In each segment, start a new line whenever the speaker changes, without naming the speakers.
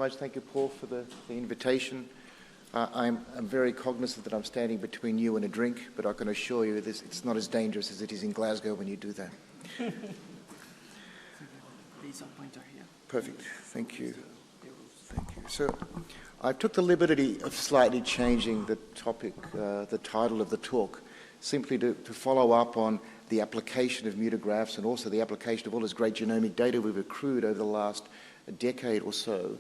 much. Thank you, Paul, for the invitation. I'm very cognizant that I'm standing between you and a drink, but I can assure you this, it's not as dangerous as it is in Glasgow when you do that.
Laser pointer here.
Perfect. Thank you. Thank you. So I took the liberty of slightly changing the topic, the title of the talk, simply to follow up on the application of mutographs and also the application of all this great genomic data we've accrued over the last decade or so.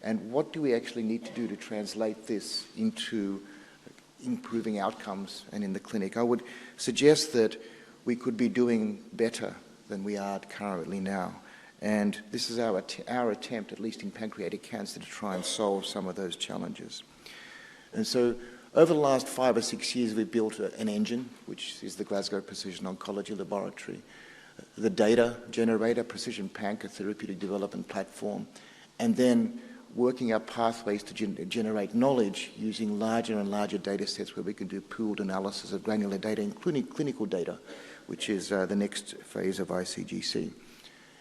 And what do we actually need to do to translate this into improving outcomes and in the clinic? I would suggest that we could be doing better than we are currently now. And this is our attempt, at least in pancreatic cancer, to try and solve some of those challenges. And so over the last 5 or 6 years, we've built an engine, which is the Glasgow Precision Oncology Laboratory, the data generator, Precision Pank, a therapeutic development platform, and then working out pathways to generate knowledge using larger and larger data sets where we can do pooled analysis of granular data, including clinical data, which is the next phase of ICGC.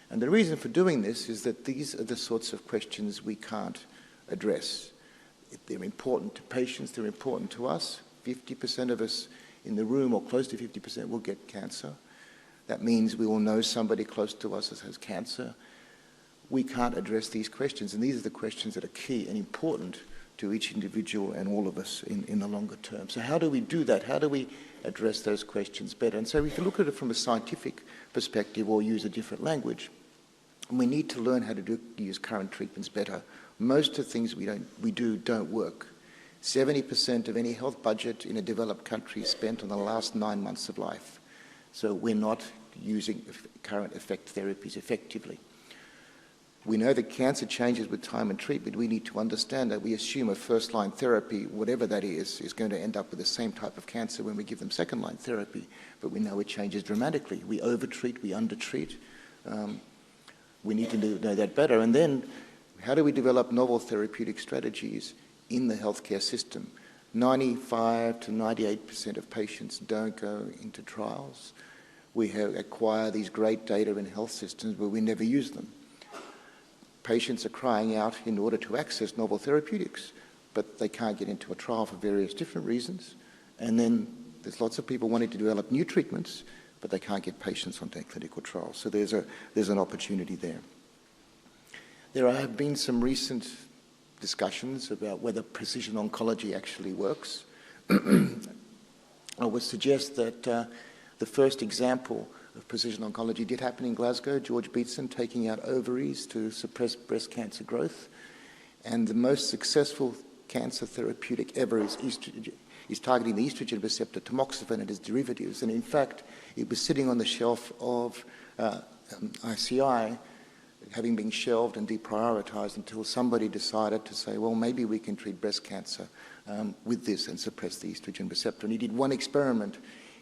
And the reason for doing this is that these are the sorts of questions we can't address. They're important to patients, they're important to us. 50% of us in the room, or close to 50%, will get cancer. That means we will know somebody close to us that has cancer. We can't address these questions, and these are the questions that are key and important to each individual and all of us in the longer term. So how do we do that? How do we address those questions better? And so if you look at it from a scientific perspective or use a different language, we need to learn how to use current treatments better. Most of the things we do don't work. 70% of any health budget in a developed country is spent on the last 9 months of life. So we're not using current effect therapies effectively. We know that cancer changes with time and treatment. We need to understand that we assume a first-line therapy, whatever that is going to end up with the same type of cancer when we give them second-line therapy. But we know it changes dramatically. We overtreat, we undertreat. We need to know that better. And then, how do we develop novel therapeutic strategies in the healthcare system? 95 to 98% of patients don't go into trials. We acquire these great data in health systems, but we never use them. Patients are crying out in order to access novel therapeutics, but they can't get into a trial for various different reasons. And then there's lots of people wanting to develop new treatments, but they can't get patients onto clinical trials. So there's an opportunity there. There have been some recent discussions about whether precision oncology actually works. I would suggest that the first example of precision oncology did happen in Glasgow, George Beatson taking out ovaries to suppress breast cancer growth. And the most successful cancer therapeutic ever is targeting the estrogen receptor, tamoxifen, and its derivatives. And in fact, it was sitting on the shelf of ICI, having been shelved and deprioritized until somebody decided to say, well, maybe we can treat breast cancer with this and suppress the estrogen receptor. And he did one experiment.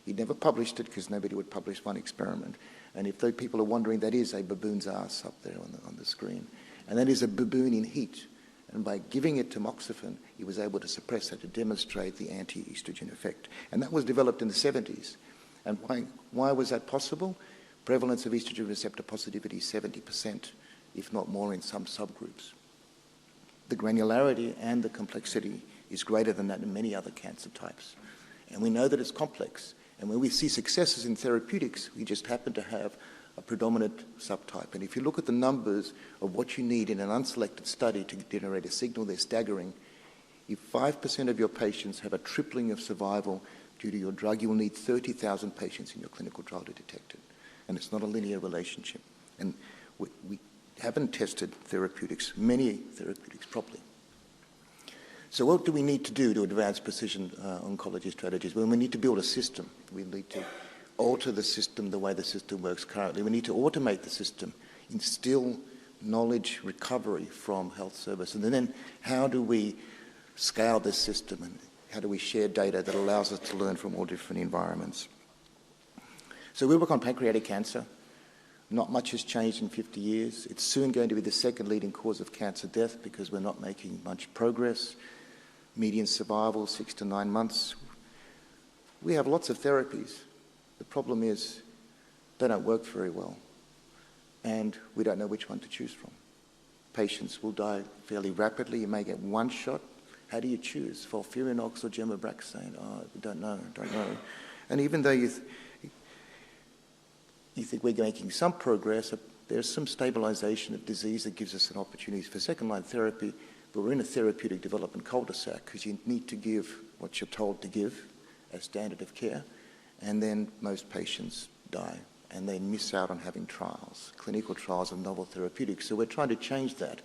He never published it because nobody would publish one experiment. And if those people are wondering, that is a baboon's ass up there on the screen. And that is a baboon in heat. And by giving it tamoxifen, he was able to suppress that to demonstrate the anti-estrogen effect. And that was developed in the 70s. And why was that possible? Prevalence of estrogen receptor positivity is 70%, if not more in some subgroups. The granularity and the complexity is greater than that in many other cancer types. And we know that it's complex. And when we see successes in therapeutics, we just happen to have a predominant subtype. And if you look at the numbers of what you need in an unselected study to generate a signal, they're staggering. If 5% of your patients have a tripling of survival due to your drug, you will need 30,000 patients in your clinical trial to detect it. And it's not a linear relationship. And we haven't tested many therapeutics properly. So what do we need to do to advance precision oncology strategies? Well, we need to build a system. We need to alter the system the way the system works currently. We need to automate the system, instill knowledge recovery from health services. And then how do we scale this system and how do we share data that allows us to learn from all different environments? So we work on pancreatic cancer. Not much has changed in 50 years. It's soon going to be the second leading cause of cancer death because we're not making much progress. Median survival, 6 to 9 months. We have lots of therapies. The problem is they don't work very well, and we don't know which one to choose from. patients will die fairly rapidly. You may get one shot. How do you choose? FOLFIRINOX or gemabraxane? Oh, we don't know. And even though you think we're making some progress, there's some stabilization of disease that gives us an opportunity for second-line therapy, but we're in a therapeutic development cul-de-sac because you need to give what you're told to give as standard of care, and then most patients die, and they miss out on having trials, clinical trials of novel therapeutics. So we're trying to change that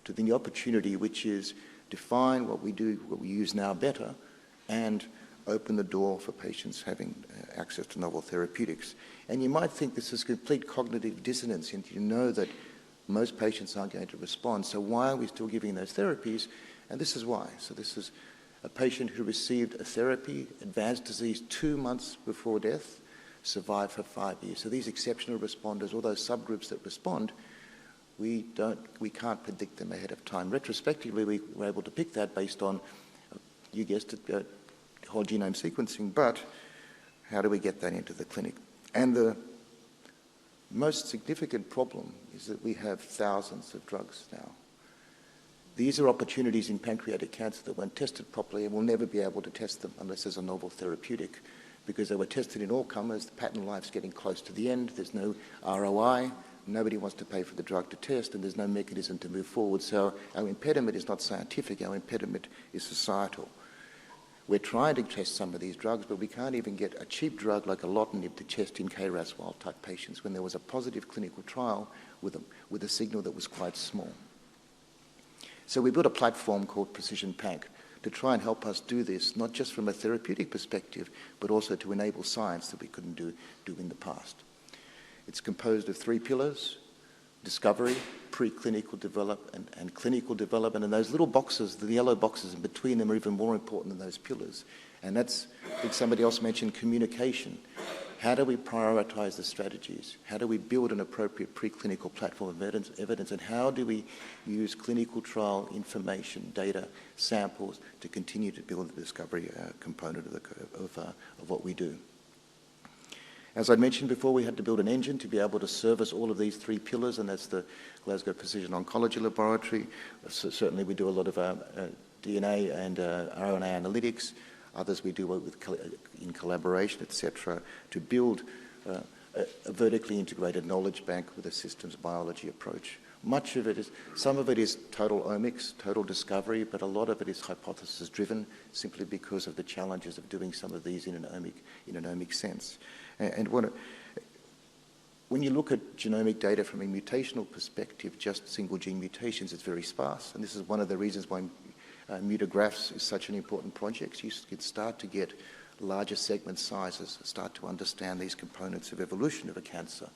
to the opportunity, which is define what we do, what we use now better, and open the door for patients having access to novel therapeutics. And you might think this is complete cognitive dissonance, and you know that most patients aren't going to respond, so why are we still giving those therapies? And this is why. So this is a patient who received a therapy, advanced disease 2 months before death, survived for 5 years. So these exceptional responders, all those subgroups that respond, we can't predict them ahead of time. Retrospectively, we were able to pick that based on, you guessed it, whole genome sequencing, but how do we get that into the clinic? And the most significant problem is that we have thousands of drugs now. These are opportunities in pancreatic cancer that weren't tested properly, and we'll never be able to test them unless there's a novel therapeutic, because they were tested in all comers. The patent life's getting close to the end. There's no ROI. Nobody wants to pay for the drug to test, and there's no mechanism to move forward. So our impediment is not scientific. Our impediment is societal. We're trying to test some of these drugs, but we can't even get a cheap drug like alotinib to test in KRAS wild-type patients when there was a positive clinical trial with a signal that was quite small. So we built a platform called Precision Pank to try and help us do this, not just from a therapeutic perspective, but also to enable science that we couldn't do in the past. It's composed of 3 pillars: discovery, preclinical development, and clinical development. And those little boxes, the yellow boxes in between them, are even more important than those pillars. And that's, I think somebody else mentioned, communication. How do we prioritize the strategies? How do we build an appropriate preclinical platform of evidence? And how do we use clinical trial information, data, samples to continue to build the discovery component of what we do? As I mentioned before, we had to build an engine to be able to service all of these 3 pillars, and that's the Glasgow Precision Oncology Laboratory. So certainly we do a lot of DNA and RNA analytics. Others we do work with in collaboration, etc., to build a vertically integrated knowledge bank with a systems biology approach. Much of it is, some of it is total omics, total discovery, but a lot of it is hypothesis driven, simply because of the challenges of doing some of these in an omic sense. And when you look at genomic data from a mutational perspective, just single gene mutations, it's very sparse. And this is one of the reasons why Mutographs is such an important project. You can start to get larger segment sizes, start to understand these components of evolution of a cancer.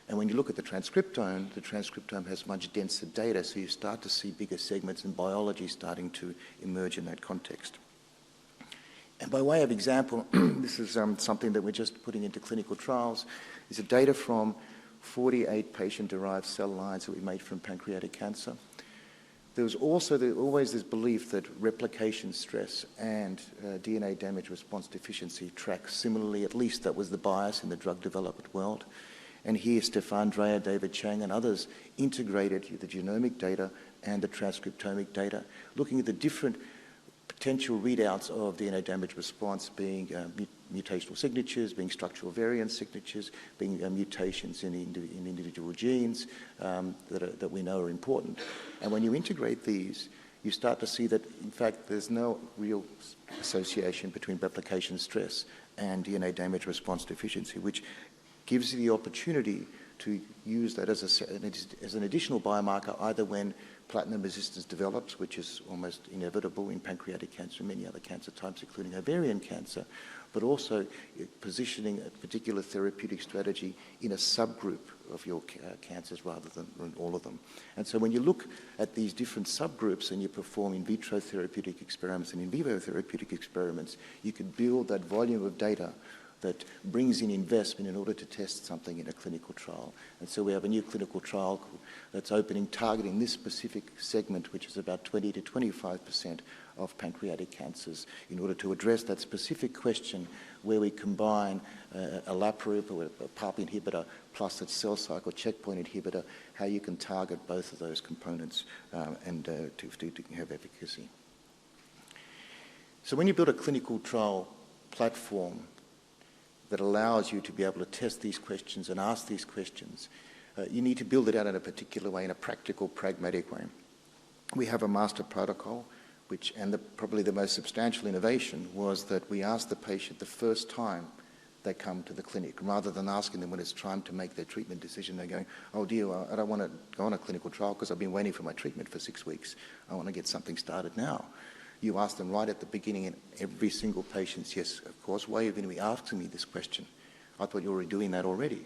And when you look at the transcriptome has much denser data, so you start to see bigger segments in biology starting to emerge in that context. And by way of example, this is something that we're just putting into clinical trials. These are data from 48 patient-derived cell lines that we made from pancreatic cancer. There was also always this belief that replication stress and DNA damage response deficiency track similarly. At least that was the bias in the drug development world. And here, Stefan Dreyer, David Chang, and others integrated the genomic data and the transcriptomic data, looking at the different potential readouts of DNA damage response, being mutational signatures, being structural variant signatures, being mutations in individual genes that we know are important. And when you integrate these, you start to see that, in fact, there's no real association between replication stress and DNA damage response deficiency, which gives you the opportunity to use that as an additional biomarker, either when platinum resistance develops, which is almost inevitable in pancreatic cancer and many other cancer types, including ovarian cancer, but also positioning a particular therapeutic strategy in a subgroup of your cancers rather than in all of them. And so when you look at these different subgroups and you perform in vitro therapeutic experiments and in vivo therapeutic experiments, you can build that volume of data that brings in investment in order to test something in a clinical trial. And so we have a new clinical trial that's opening, targeting this specific segment, which is about 20 to 25% of pancreatic cancers in order to address that specific question where we combine olaparib or a PARP inhibitor plus a cell cycle checkpoint inhibitor, how you can target both of those components and to have efficacy. So when you build a clinical trial platform that allows you to be able to test these questions and ask these questions, you need to build it out in a particular way, in a practical, pragmatic way. We have a master protocol, probably the most substantial innovation was that we ask the patient the first time they come to the clinic, rather than asking them when it's time to make their treatment decision. They're going, oh dear, I don't want to go on a clinical trial because I've been waiting for my treatment for 6 weeks. I want to get something started now. You ask them right at the beginning, and every single patient's, yes, of course, why are you going to be asking me this question? I thought you were doing that already.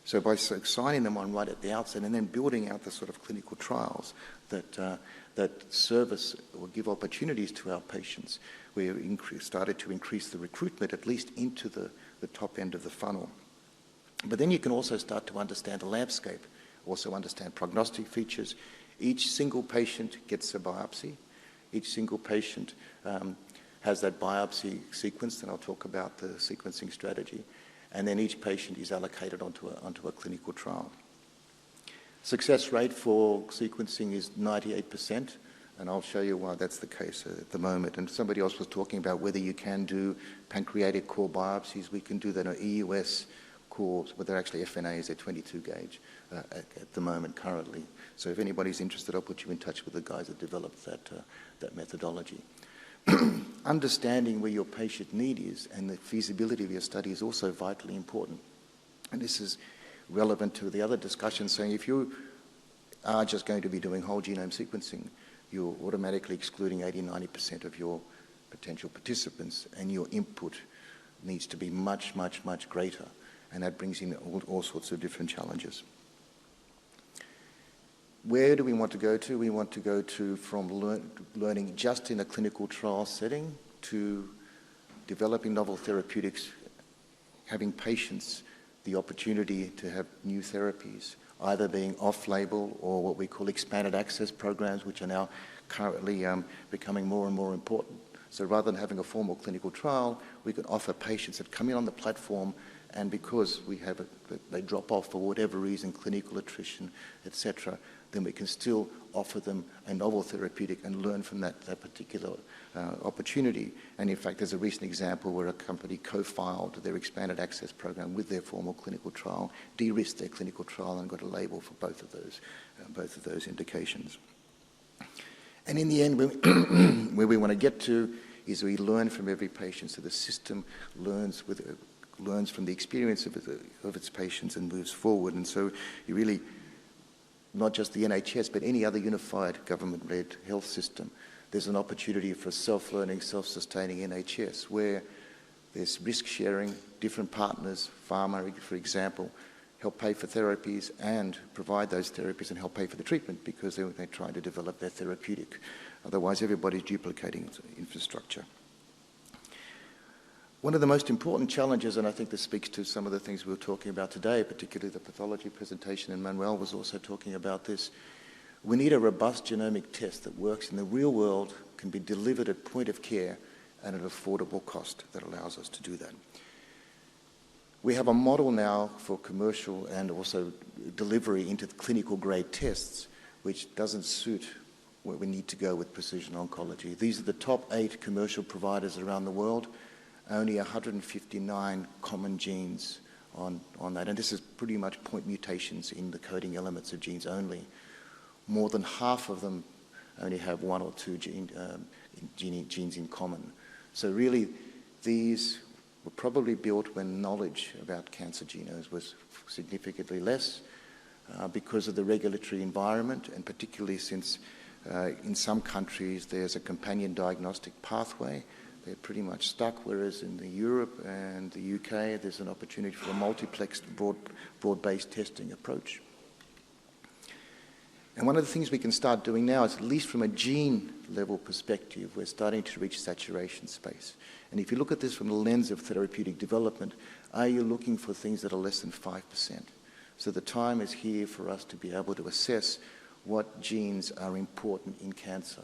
So by signing them on right at the outset and then building out the sort of clinical trials that service or give opportunities to our patients, we started to increase the recruitment at least into the top end of the funnel. But then you can also start to understand the landscape, also understand prognostic features. Each single patient gets a biopsy. Each single patient has that biopsy sequenced, and I'll talk about the sequencing strategy. And then each patient is allocated onto a clinical trial. Success rate for sequencing is 98%, and I'll show you why that's the case at the moment. And somebody else was talking about whether you can do pancreatic core biopsies. We can do that on EUS cores, but they're actually FNAs, they're 22 gauge at the moment currently. So if anybody's interested, I'll put you in touch with the guys that developed that methodology. Understanding where your patient need is and the feasibility of your study is also vitally important. And this is relevant to the other discussion, saying if you are just going to be doing whole genome sequencing, you're automatically excluding 80-90% of your potential participants, and your input needs to be much, much, much greater. And that brings in all sorts of different challenges. Where do we want to go to? We want to go to from learning just in a clinical trial setting to developing novel therapeutics, having patients the opportunity to have new therapies, either being off-label or what we call expanded access programs, which are now currently becoming more and more important. So rather than having a formal clinical trial, we can offer patients that come in on the platform, and because they drop off for whatever reason, clinical attrition, etc., then we can still offer them a novel therapeutic and learn from that particular opportunity. And in fact, there's a recent example where a company co-filed their expanded access program with their formal clinical trial, de-risked their clinical trial, and got a label for both of those indications. And in the end, where we want to get to is we learn from every patient, so the system learns from the experience of its patients and moves forward. And so you really, not just the NHS, but any other unified government-led health system, there's an opportunity for a self-learning, self-sustaining NHS where there's risk-sharing, different partners, pharma, for example, help pay for therapies and provide those therapies and help pay for the treatment because they're trying to develop their therapeutic. Otherwise, everybody's duplicating infrastructure. One of the most important challenges, and I think this speaks to some of the things we were talking about today, particularly the pathology presentation, and Manuel was also talking about this, we need a robust genomic test that works in the real world, can be delivered at point of care at an affordable cost that allows us to do that. We have a model now for commercial and also delivery into clinical grade tests, which doesn't suit where we need to go with precision oncology. These are the top 8 commercial providers around the world. Only 159 common genes on that. And this is pretty much point mutations in the coding elements of genes only. More than half of them only have 1 or 2 genes in common. So really, these were probably built when knowledge about cancer genomes was significantly less because of the regulatory environment, and particularly since in some countries there's a companion diagnostic pathway. They're pretty much stuck, whereas in Europe and the UK, there's an opportunity for a multiplexed, broad-based testing approach. And one of the things we can start doing now is, at least from a gene-level perspective, we're starting to reach saturation space. And if you look at this from the lens of therapeutic development, are you looking for things that are less than 5%? So the time is here for us to be able to assess what genes are important in cancer.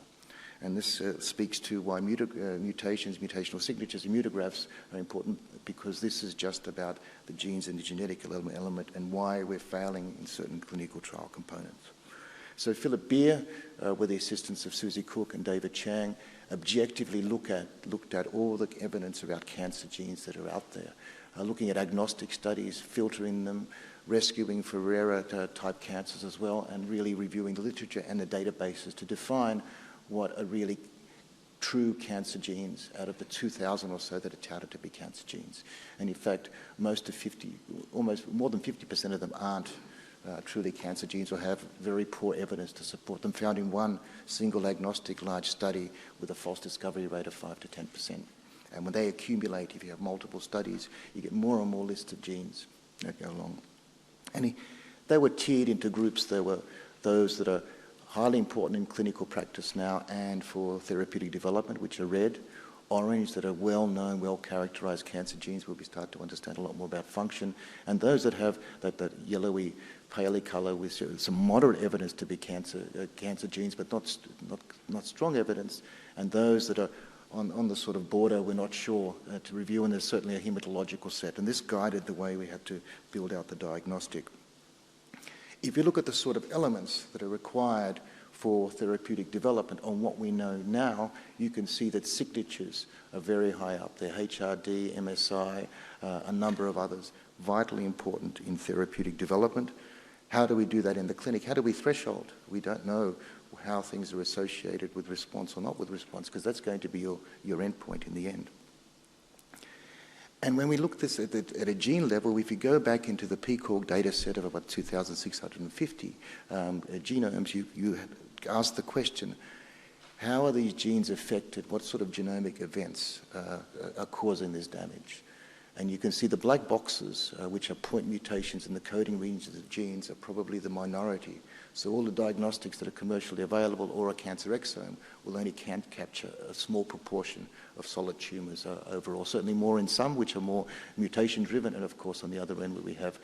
And this speaks to why mutations, mutational signatures, and mutographs are important, because this is just about the genes and the genetic element and why we're failing in certain clinical trial components. So Philip Beer, with the assistance of Susie Cook and David Chang, objectively looked at all the evidence about cancer genes that are out there, looking at agnostic studies, filtering them, rescuing for rarer type cancers as well, and really reviewing the literature and the databases to define what are really true cancer genes out of the 2,000 or so that are touted to be cancer genes. And in fact, almost more than 50% of them aren't truly cancer genes or have very poor evidence to support them, found in one single agnostic large study with a false discovery rate of 5 to 10%. And when they accumulate, if you have multiple studies, you get more and more lists of genes that go along. And they were tiered into groups. There were those that are highly important in clinical practice now and for therapeutic development, which are red. Orange, that are well-known, well-characterized cancer genes, where we start to understand a lot more about function. And those that have that yellowy, paley color with some moderate evidence to be cancer genes, but not strong evidence. And those that are on the sort of border, we're not sure to review, and there's certainly a hematological set. And this guided the way we had to build out the diagnostic. If you look at the sort of elements that are required for therapeutic development on what we know now, you can see that signatures are very high up there. HRD, MSI, a number of others, vitally important in therapeutic development. How do we do that in the clinic? How do we threshold? We don't know how things are associated with response or not with response, because that's going to be your endpoint in the end. And when we look this at a gene level, if you go back into the PCORG data set of about 2,650 genomes, you ask the question, how are these genes affected? What sort of genomic events are causing this damage? And you can see the black boxes, which are point mutations in the coding regions of genes, are probably the minority. So all the diagnostics that are commercially available or a cancer exome will only capture a small proportion of solid tumors overall. Certainly more in some, which are more mutation-driven, and of course on the other end where we have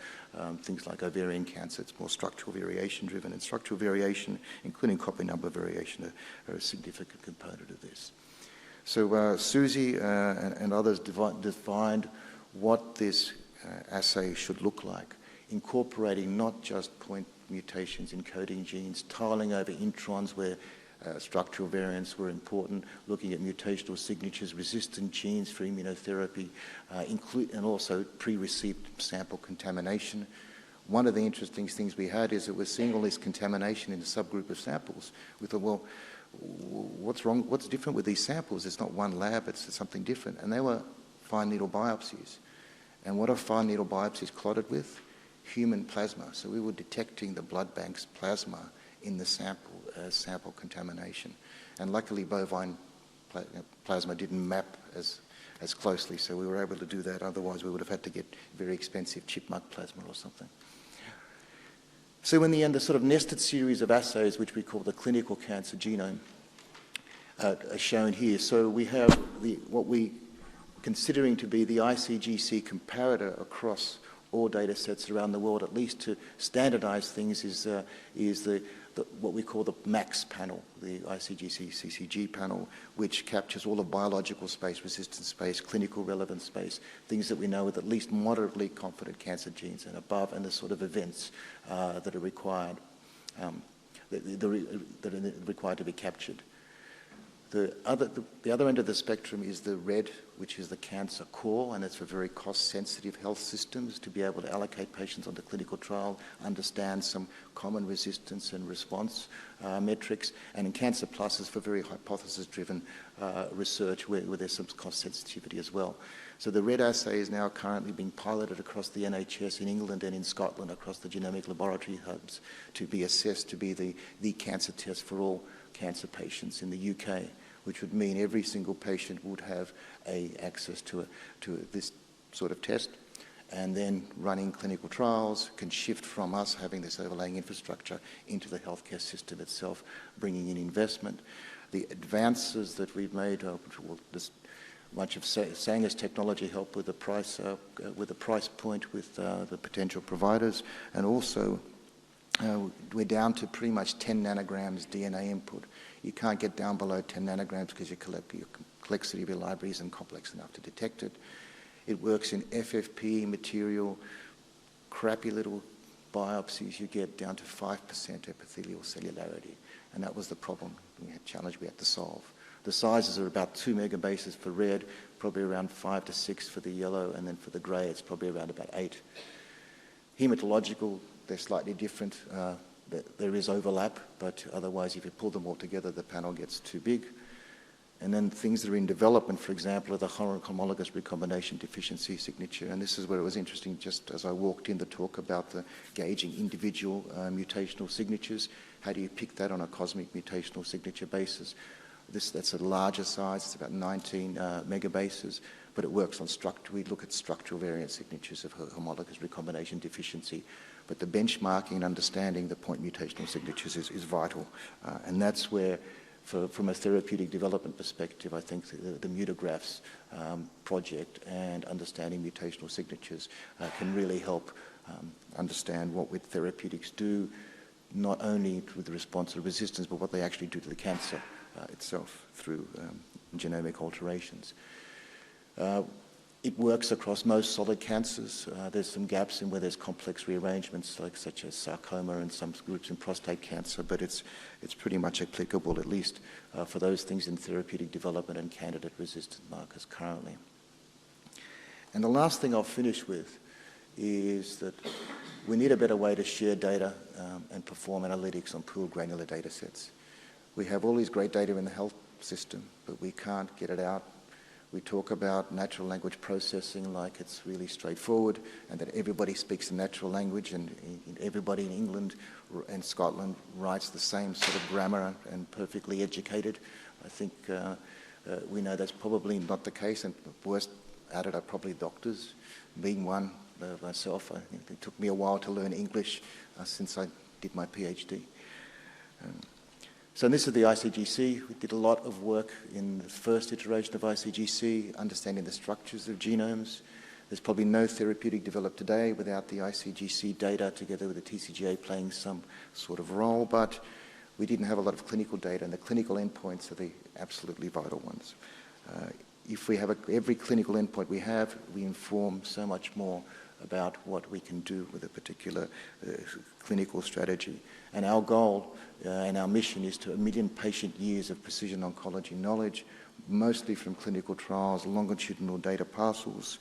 things like ovarian cancer, it's more structural variation-driven, and structural variation, including copy number variation, are a significant component of this. So Susie and others defined what this assay should look like, incorporating not just point mutations in coding genes, tiling over introns where structural variants were important, looking at mutational signatures, resistant genes for immunotherapy, and also pre-received sample contamination. One of the interesting things we had is that we're seeing all this contamination in a subgroup of samples. We thought, well, what's wrong? What's different with these samples? It's not one lab, it's something different. And they were fine needle biopsies. And what are fine needle biopsies clotted with? Human plasma. So we were detecting the blood bank's plasma in the sample as sample contamination. And luckily bovine plasma didn't map as closely, so we were able to do that. Otherwise we would have had to get very expensive chipmunk plasma or something. So in the end, the sort of nested series of assays, which we call the clinical cancer genome, are shown here. So we have what we considering to be the ICGC comparator across all data sets around the world, at least to standardize things, is what we call the MAX panel, the ICGC CCG panel, which captures all of biological space, resistance space, clinical relevance space, things that we know with at least moderately confident cancer genes and above, and the sort of events that are required, that are required to be captured. The other end of the spectrum is the red, which is the cancer core, and it's for very cost-sensitive health systems to be able to allocate patients onto clinical trial, understand some common resistance and response metrics, and in Cancer Plus is for very hypothesis-driven research where there's some cost sensitivity as well. So the red assay is now currently being piloted across the NHS in England and in Scotland across the genomic laboratory hubs to be assessed to be the cancer test for all cancer patients in the UK, which would mean every single patient would have access to this sort of test, and then running clinical trials can shift from us having this overlaying infrastructure into the healthcare system itself, bringing in investment. The advances that we've made, much of Sanger's technology help with the price point with the potential providers, and also we're down to pretty much 10 nanograms DNA input. You can't get down below 10 nanograms because your complexity of your library isn't complex enough to detect it. It works in FFP material, crappy little biopsies. You get down to 5% epithelial cellularity. And that was the problem, challenge we had to solve. The sizes are about 2 megabases for red, probably around 5 to 6 for the yellow, and then for the grey it's probably around about 8. Hematological, they're slightly different. There is overlap, but otherwise if you pull them all together, the panel gets too big. And then things that are in development, for example, are the homologous recombination deficiency signature. And this is where it was interesting, just as I walked in, the talk about the gauging individual mutational signatures. How do you pick that on a cosmic mutational signature basis? That's a larger size, it's about 19 megabases, but it works on we look at structural variant signatures of homologous recombination deficiency. But the benchmarking and understanding the point mutational signatures is vital. And that's where, from a therapeutic development perspective, I think the Mutographs project and understanding mutational signatures can really help understand what therapeutics do, not only with the response to resistance, but what they actually do to the cancer itself through genomic alterations. It works across most solid cancers. There's some gaps in where there's complex rearrangements, such as sarcoma and some groups in prostate cancer, but it's pretty much applicable, at least for those things in therapeutic development and candidate-resistant markers currently. And the last thing I'll finish with is that we need a better way to share data and perform analytics on pooled granular data sets. We have all these great data in the health system, but we can't get it out. We talk about natural language processing like it's really straightforward and that everybody speaks the natural language and everybody in England and Scotland writes the same sort of grammar and perfectly educated. I think we know that's probably not the case, and worst at it are probably doctors, being one myself. I think it took me a while to learn English since I did my PhD. So this is the ICGC. We did a lot of work in the first iteration of ICGC, understanding the structures of genomes. There's probably no therapeutic developed today without the ICGC data together with the TCGA playing some sort of role, but we didn't have a lot of clinical data, and the clinical endpoints are the absolutely vital ones. If we have every clinical endpoint we have, we inform so much more about what we can do with a particular clinical strategy. And our goal and our mission is to 1 million patient years of precision oncology knowledge, mostly from clinical trials, longitudinal data parcels.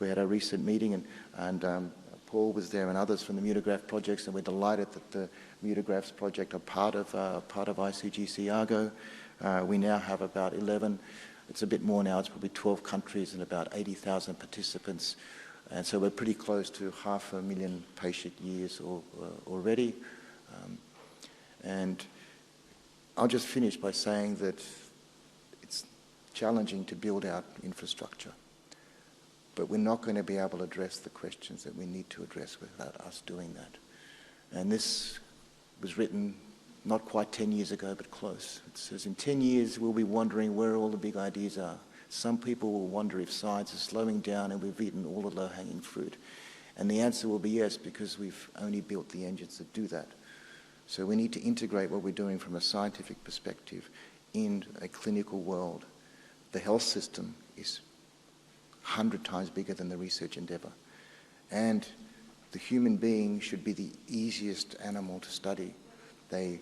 We had a recent meeting and Paul was there and others from the Mutograph projects, and we're delighted that the Mutographs project are part of ICGC Argo. We now have about 11, it's a bit more now, it's probably 12 countries and about 80,000 participants. And so we're pretty close to 500,000 patient years already. And I'll just finish by saying that it's challenging to build out infrastructure, but we're not going to be able to address the questions that we need to address without us doing that. And this was written not quite 10 years ago, but close. It says in 10 years we'll be wondering where all the big ideas are. Some people will wonder if science is slowing down and we've eaten all the low-hanging fruit. And the answer will be yes, because we've only built the engines that do that. So we need to integrate what we're doing from a scientific perspective in a clinical world. The health system is 100 times bigger than the research endeavor. And the human being should be the easiest animal to study. They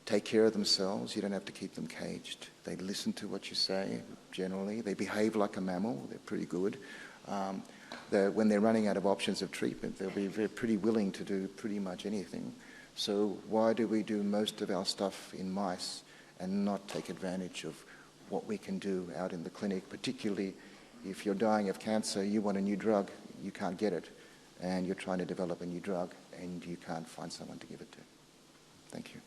take care of themselves. You don't have to keep them caged. They listen to what you say, generally. They behave like a mammal. They're pretty good. When they're running out of options of treatment, they're pretty willing to do pretty much anything. So why do we do most of our stuff in mice and not take advantage of what we can do out in the clinic, particularly if you're dying of cancer, you want a new drug, you can't get it, and you're trying to develop a new drug and you can't find someone to give it to. Thank you.